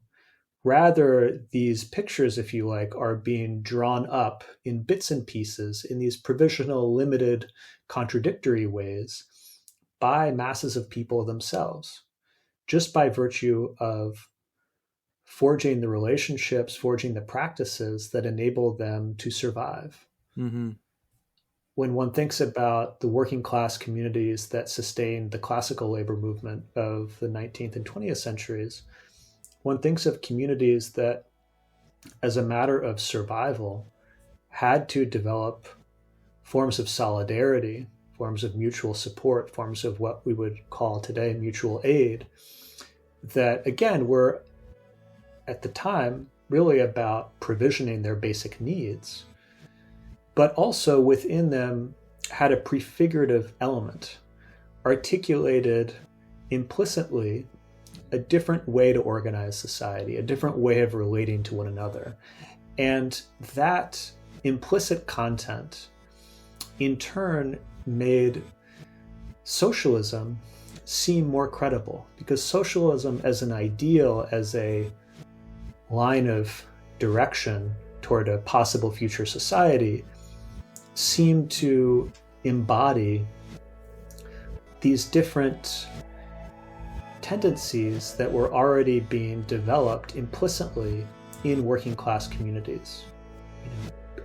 Rather, these pictures, if you like, are being drawn up in bits and pieces in these provisional, limited, contradictory ways by masses of people themselves, just by virtue of forging the relationships, forging the practices that enable them to survive. Mm-hmm. When one thinks about the working class communities that sustained the classical labor movement of the 19th and 20th centuries, one thinks of communities that, as a matter of survival, had to develop forms of solidarity, forms of mutual support, forms of what we would call today mutual aid, that again were at the time really about provisioning their basic needs, but also within them had a prefigurative element, articulated implicitly a different way to organize society, a different way of relating to one another. And that implicit content, in turn, made socialism seem more credible, because socialism as an ideal, as a line of direction toward a possible future society, seemed to embody these different tendencies that were already being developed implicitly in working class communities,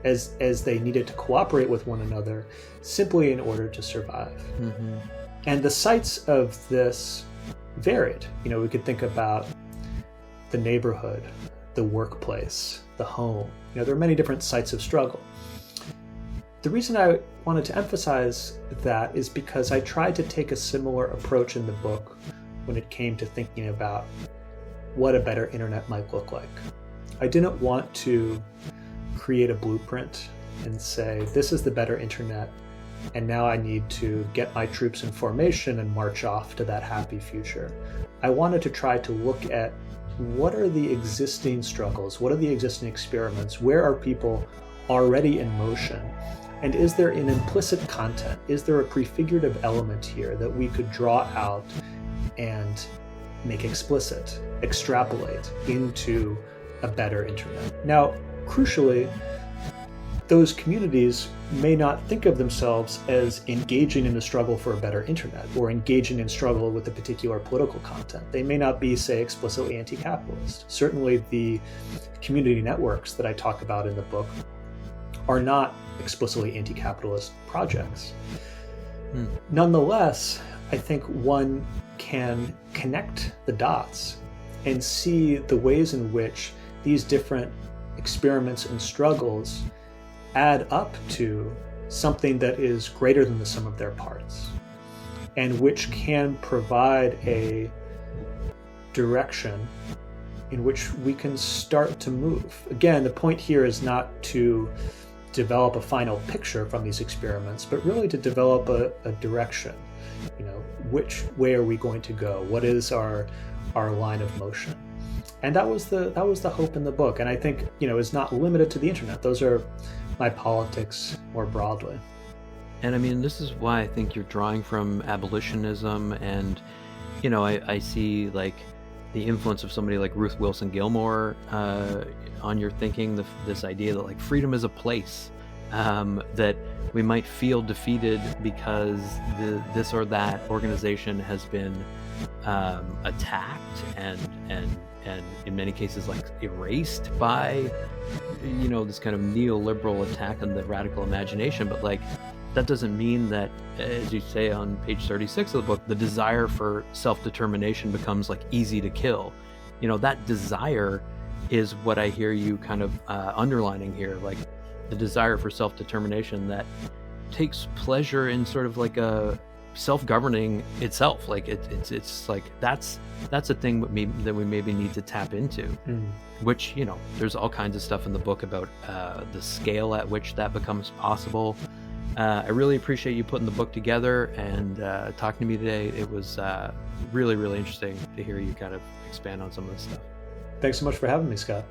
as they needed to cooperate with one another simply in order to survive. Mm-hmm. And the sites of this varied. We could think about the neighborhood, the workplace, the home. There are many different sites of struggle. The reason I wanted to emphasize that is because I tried to take a similar approach in the book when it came to thinking about what a better internet might look like. I didn't want to create a blueprint and say, this is the better internet, and now I need to get my troops in formation and march off to that happy future. I wanted to try to look at what are the existing struggles, what are the existing experiments, where are people already in motion, and is there an implicit content, is there a prefigurative element here that we could draw out and make explicit, extrapolate into a better internet. Now, crucially, those communities may not think of themselves as engaging in the struggle for a better internet or engaging in struggle with a particular political content. They may not be, say, explicitly anti-capitalist. Certainly the community networks that I talk about in the book are not explicitly anti-capitalist projects. Nonetheless, I think one can connect the dots and see the ways in which these different experiments and struggles add up to something that is greater than the sum of their parts, and which can provide a direction in which we can start to move. Again, the point here is not to develop a final picture from these experiments, but really to develop a direction. Which way are we going to go? What is our line of motion? And that was the hope in the book. And I think, it's not limited to the internet. Those are my politics more broadly. And I mean, this is why I think you're drawing from abolitionism, and I see like the influence of somebody like Ruth Wilson Gilmore on your thinking, this idea that like freedom is a place, that we might feel defeated because this or that organization has been attacked and in many cases like erased by this kind of neoliberal attack on the radical imagination. But like that doesn't mean that, as you say on page 36 of the book, the desire for self-determination becomes like easy to kill. That desire is what I hear you kind of underlining here, like the desire for self-determination that takes pleasure in sort of like a self-governing itself. Like it's like that's a thing that we maybe need to tap into. Which there's all kinds of stuff in the book about the scale at which that becomes possible. I really appreciate you putting the book together and talking to me today. It was really, really interesting to hear you kind of expand on some of this stuff. Thanks so much for having me, Scott.